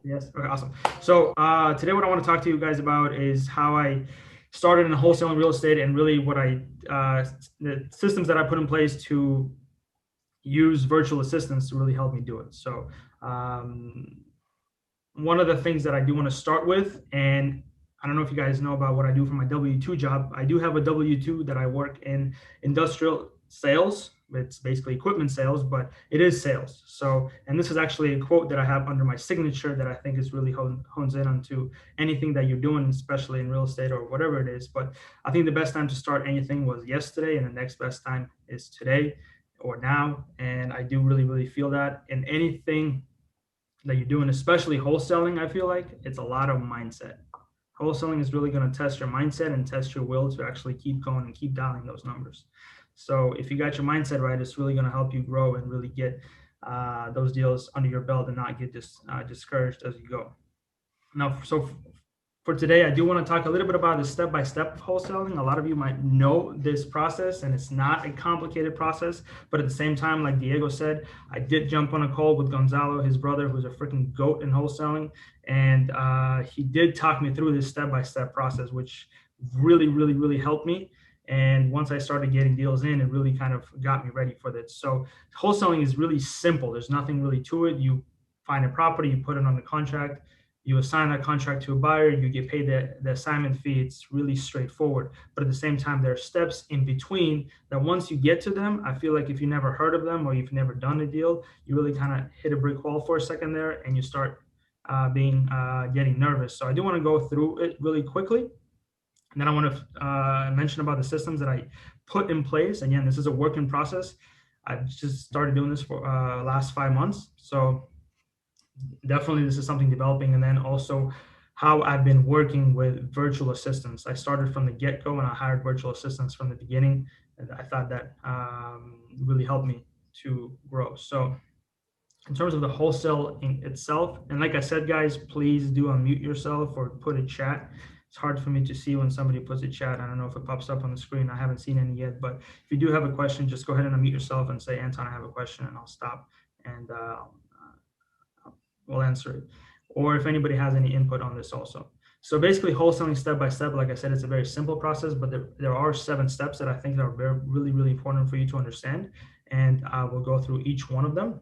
Yes. Okay, awesome. So today what I want to talk to you guys about is how I started in wholesaling real estate and really what the systems that I put in place to use virtual assistants to really help me do it. So um, one of the things that I do want to start with, and I don't know if you guys know about what I do for my W-2 job. I do have a W-2 that I work in industrial sales. It's basically equipment sales, but it is sales. So, and this is actually a quote that I have under my signature that I think is really hones in onto anything that you're doing, especially in real estate or whatever it is. But I think the best time to start anything was yesterday, and the next best time is today or now. And I do really, really feel that in anything that you're doing, especially wholesaling, I feel like it's a lot of mindset. Wholesaling is really going to test your mindset and test your will to actually keep going and keep dialing those numbers. So if you got your mindset right, it's really going to help you grow and really get those deals under your belt and not get discouraged as you go. Now, so for today, I do want to talk a little bit about the step-by-step wholesaling. A lot of you might know this process, and it's not a complicated process. But at the same time, like Diego said, I did jump on a call with Gonzalo, his brother, who's a freaking goat in wholesaling, and he did talk me through this step-by-step process, which really, really, really helped me. And once I started getting deals in, it really kind of got me ready for this. So wholesaling is really simple. There's nothing really to it. You find a property, you put it on the contract, you assign that contract to a buyer, you get paid the assignment fee. It's really straightforward. But at the same time, there are steps in between that once you get to them, I feel like if you never heard of them or you've never done a deal, you really kind of hit a brick wall for a second there and you start getting nervous. So I do want to go through it really quickly. And then I want to mention about the systems that I put in place. Again, this is a work in process. I've just started doing this for last 5 months. So definitely this is something developing. And then also how I've been working with virtual assistants. I started from the get-go and I hired virtual assistants from the beginning. And I thought that really helped me to grow. So in terms of the wholesale in itself, and like I said, guys, please do unmute yourself or put a chat. It's hard for me to see when somebody puts a chat. I don't know if it pops up on the screen. I haven't seen any yet, but if you do have a question, just go ahead and unmute yourself and say, Anton, I have a question, and I'll stop and we'll answer it. Or if anybody has any input on this also. So basically wholesaling step by step, like I said, it's a very simple process, but there are 7 steps that I think are really, really important for you to understand. And I will go through each one of them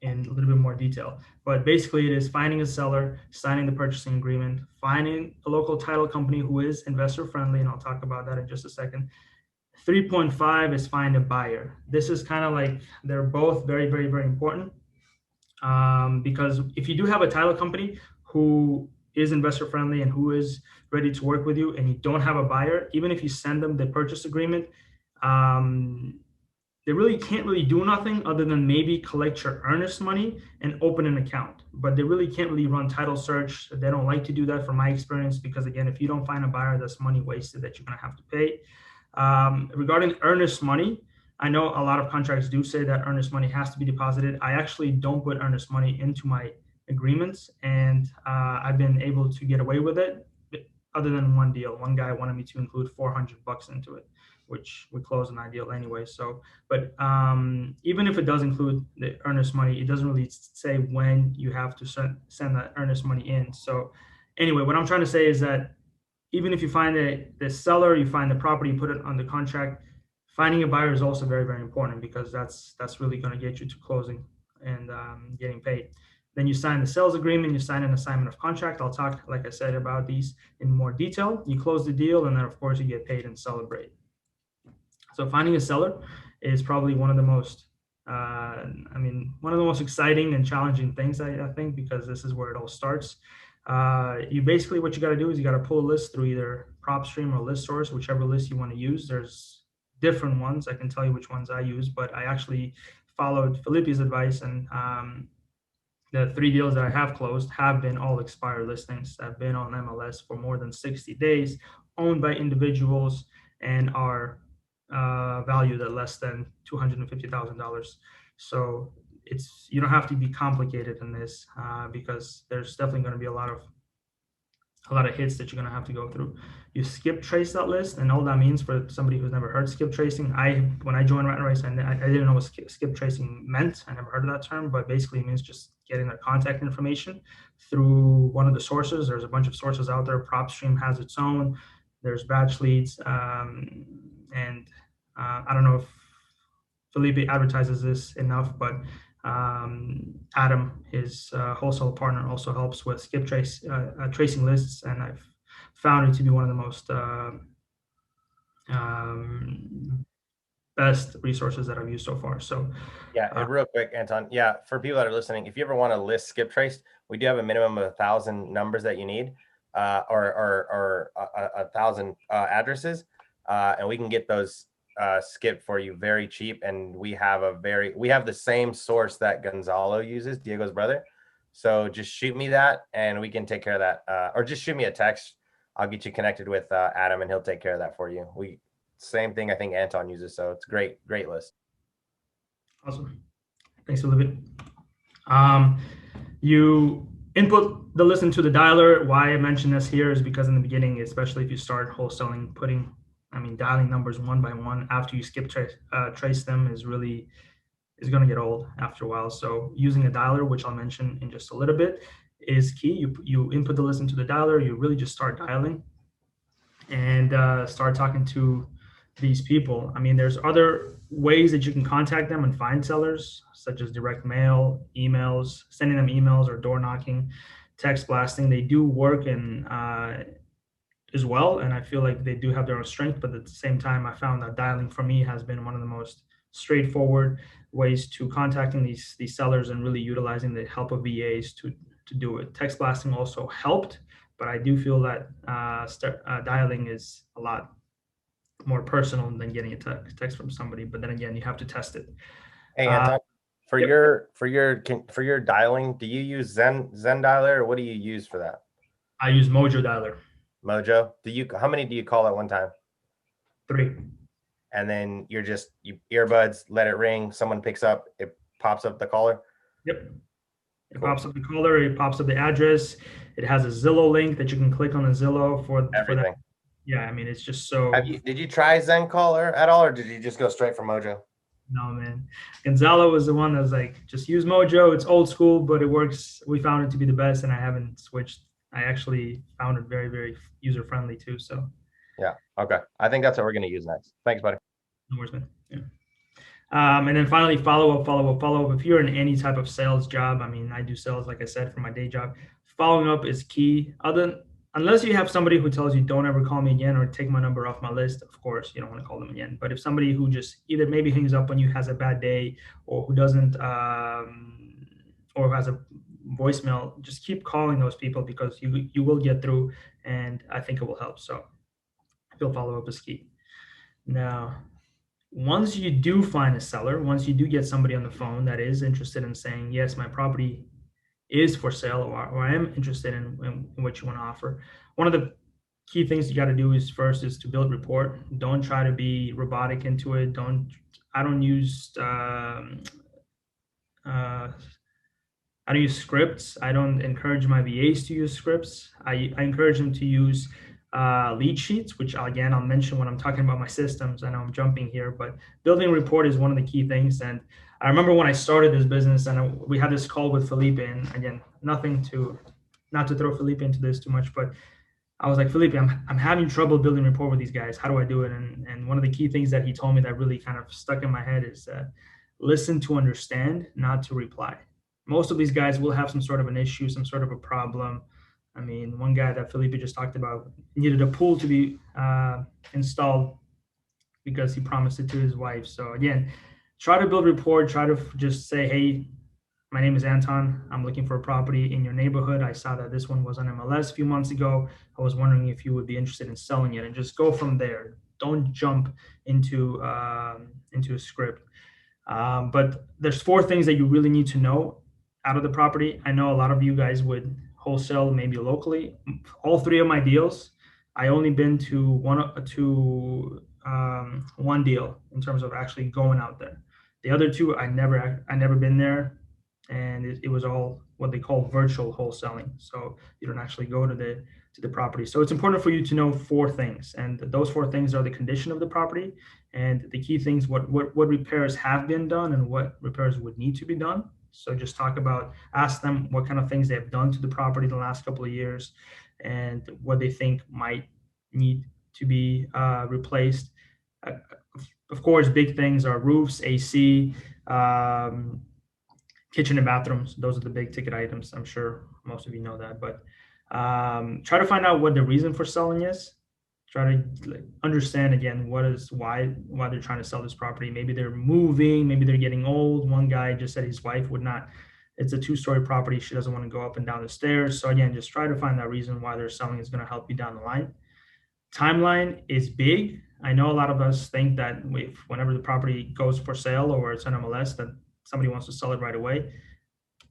in a little bit more detail. But basically it is finding a seller, signing the purchasing agreement, finding a local title company who is investor friendly, and I'll talk about that in just a second. 3.5 is find a buyer. This is kind of like, they're both very, very, very important. Because if you do have a title company who is investor friendly and who is ready to work with you and you don't have a buyer, even if you send them the purchase agreement, they really can't really do nothing other than maybe collect your earnest money and open an account. But they really can't really run title search. They don't like to do that from my experience, because again, if you don't find a buyer, that's money wasted that you're going to have to pay. Regarding earnest money, I know a lot of contracts do say that earnest money has to be deposited. I actually don't put earnest money into my agreements, and I've been able to get away with it, other than one deal. One guy wanted me to include $400 into it, which would close an ideal anyway. So, but even if it does include the earnest money, it doesn't really say when you have to send that earnest money in. So anyway, what I'm trying to say is that even if you find the seller, you find the property, you put it on the contract, finding a buyer is also very, very important, because that's really going to get you to closing and getting paid. Then you sign the sales agreement, you sign an assignment of contract. I'll talk, like I said, about these in more detail. You close the deal, and then of course you get paid and celebrate. So finding a seller is probably one of the most, one of the most exciting and challenging things, I think, because this is where it all starts. You basically, what you got to do is you got to pull a list through either PropStream or ListSource, whichever list you want to use. There's different ones. I can tell you which ones I use, but I actually followed Felipe's advice, and the 3 deals that I have closed have been all expired listings that have been on MLS for more than 60 days, owned by individuals, and are valued at less than $250,000. So you don't have to be complicated in this, because there's definitely going to be a lot of a lot of hits that you're going to have to go through. You skip trace that list, and all that means for somebody who's never heard skip tracing, when I joined Rat and Rice, I didn't know what skip tracing meant. I never heard of that term, but basically it means just getting their contact information through one of the sources. There's a bunch of sources out there. PropStream has its own. There's Batch Leads, and I don't know if Felipe advertises this enough, but Adam, his wholesale partner, also helps with skip tracing lists, and I've found it to be one of the most best resources that I've used so far. So, yeah, real quick, Anton. Yeah, for people that are listening, if you ever want to list skip traced, we do have a minimum of 1,000 numbers that you need, or 1,000 addresses, and we can get those skipped for you very cheap. And we have the same source that Gonzalo uses, Diego's brother. So just shoot me that, and we can take care of that. Or just shoot me a text. I'll get you connected with Adam, and he'll take care of that for you. Same thing I think Anton uses. So it's great list. Awesome. Thanks, Felipe. You input the list into the dialer. Why I mention this here is because in the beginning, especially if you start wholesaling, dialing numbers one by one after you skip trace them is going to get old after a while. So using a dialer, which I'll mention in just a little bit, is key. You input the list into the dialer. You really just start dialing and start talking to these people. There's other ways that you can contact them and find sellers, such as direct mail, emails, sending them emails, or door knocking, text blasting. They do work in as well, and I feel like they do have their own strength. But at the same time, I found that dialing for me has been one of the most straightforward ways to contacting these sellers and really utilizing the help of VAs to do it. Text blasting also helped, but I do feel that dialing is a lot more personal than getting a text from somebody. But then again, you have to test it. Hey, Anton, for your dialing, do you use Zen dialer, or what do you use for that? I use Mojo dialer. Mojo? How many do you call at one time? 3. And then you earbuds, let it ring. Someone picks up, it pops up the caller. Yep. It pops up the caller. It pops up the address. It has a Zillow link that you can click on the Zillow for everything. For that. Yeah, it's just so. Did you try Zen caller at all, or did you just go straight for Mojo? No, man. Gonzalo was the one that was like, just use Mojo. It's old school, but it works. We found it to be the best, and I haven't switched. I actually found it very, very user friendly too. So. Yeah. Okay. I think that's what we're going to use next. Thanks, buddy. No worries, man. Yeah. And then finally, follow up. If you're in any type of sales job, I do sales, like I said, for my day job. Following up is key. Unless you have somebody who tells you don't ever call me again or take my number off my list, of course, you don't want to call them again. But if somebody who just either maybe hangs up on you, has a bad day, or who doesn't, or has a voicemail, just keep calling those people, because you will get through, and I think it will help. So I feel follow up is key. Now, once you do find a seller, once you do get somebody on the phone that is interested in saying, yes, my property is for sale, or I am interested in what you want to offer, one of the key things you got to do is to build rapport. Don't try to be robotic into it. I don't use scripts. I don't encourage my VAs to use scripts. I encourage them to use lead sheets, which again, I'll mention when I'm talking about my systems. I know I'm jumping here, but building rapport is one of the key things. And I remember when I started this business, and we had this call with Felipe, and again, not to throw Felipe into this too much, but I was like, Felipe, I'm having trouble building rapport with these guys. How do I do it? And one of the key things that he told me that really kind of stuck in my head is listen to understand, not to reply. Most of these guys will have some sort of an issue, some sort of a problem. One guy that Felipe just talked about needed a pool to be installed because he promised it to his wife. So again, try to build rapport. Try to just say, hey, my name is Anton. I'm looking for a property in your neighborhood. I saw that this one was on MLS a few months ago. I was wondering if you would be interested in selling it, and just go from there. Don't jump into a script. But there's 4 things that you really need to know out of the property. I know a lot of you guys would wholesale maybe locally. All 3 of my deals, I only been to one deal in terms of actually going out there. The other 2, I never been there. and it was all what they call virtual wholesaling. So you don't actually go to the property. So it's important for you to know 4 things, and those 4 things are the condition of the property and the key things, what repairs have been done and what repairs would need to be done. So just ask them what kind of things they have done to the property the last couple of years and what they think might need to be replaced. Uh, of course, big things are roofs, AC, kitchen and bathrooms. Those are the big ticket items. I'm sure most of you know that, but try to find out what the reason for selling is. Try to understand again why they're trying to sell this property. Maybe they're moving, maybe they're getting old. One guy just said his wife would not. It's a 2-story property. She doesn't want to go up and down the stairs. So again, just try to find that reason why they're selling is going to help you down the line. Timeline is big. I know a lot of us think that whenever the property goes for sale or it's on MLS, that somebody wants to sell it right away.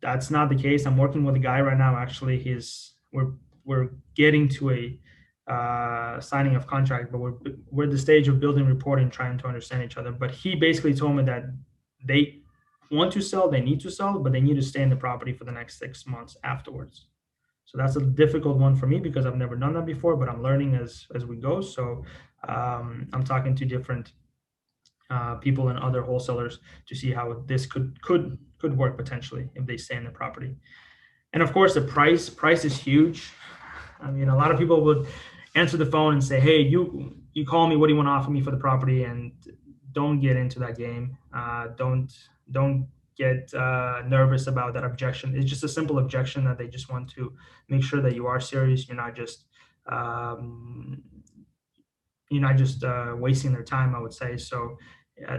That's not the case. I'm working with a guy right now. Actually, we're getting to a signing of contract, but we're at the stage of building reporting, trying to understand each other. But he basically told me that they want to sell, they need to sell, but they need to stay in the property for the next 6 months afterwards. So that's a difficult one for me because I've never done that before, but I'm learning as we go. So I'm talking to different people and other wholesalers to see how this could work potentially if they stay in the property. And of course, the price is huge. I mean, a lot of people would answer the phone and say, "Hey, you call me. What do you want to offer me for the property?" And don't get into that game. Don't get nervous about that objection. It's just a simple objection that they just want to make sure that you are serious. You're not just wasting their time, I would say. So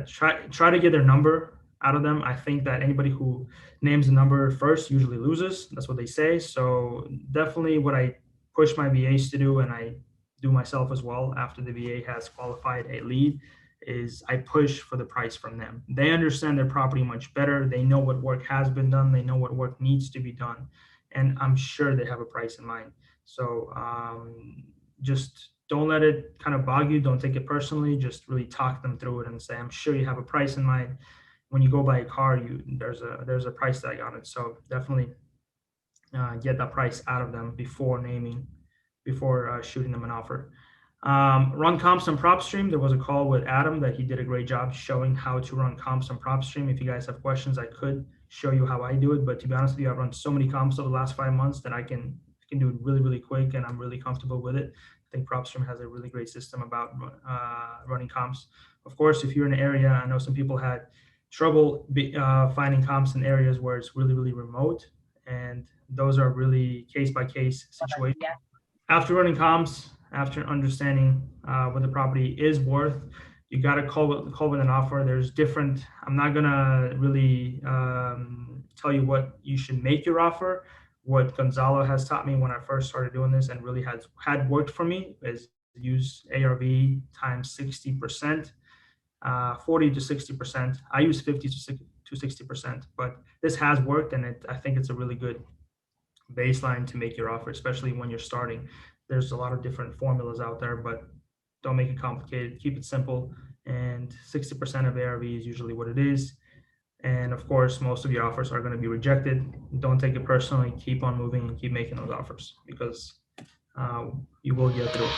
try to get their number out of them. I think that anybody who names the number first usually loses. That's what they say. So definitely what I push my VAs to do, and I do myself as well after the VA has qualified a lead, is I push for the price from them. They understand their property much better. They know what work has been done. They know what work needs to be done. And I'm sure they have a price in mind. So just don't let it kind of bog you. Don't take it personally. Just really talk them through it and say, I'm sure you have a price in mind. When you go buy a car, there's a price tag on it. So definitely get that price out of them before shooting them an offer. Run comps on PropStream. There was a call with Adam that he did a great job showing how to run comps on PropStream. If you guys have questions, I could show you how I do it. But to be honest with you, I've run so many comps over the last 5 months that I can do it really, really quick, and I'm really comfortable with it. I think PropStream has a really great system about running comps. Of course, if you're in an area, I know some people had trouble finding comps in areas where it's really, really remote, and those are really case-by-case situations. Yeah. After running comps, after understanding what the property is worth, you got to call with an offer. There's different. I'm not gonna really tell you what you should make your offer. What Gonzalo has taught me when I first started doing this and really had worked for me is use ARV times 60%, 40 to 60%. I use 50 to 60%, but this has worked, and I think it's a really good baseline to make your offer, especially when you're starting. There's a lot of different formulas out there, but don't make it complicated. Keep it simple, and 60% of ARV is usually what it is. And of course, most of your offers are going to be rejected. Don't take it personally. Keep on moving and keep making those offers, because you will get through it.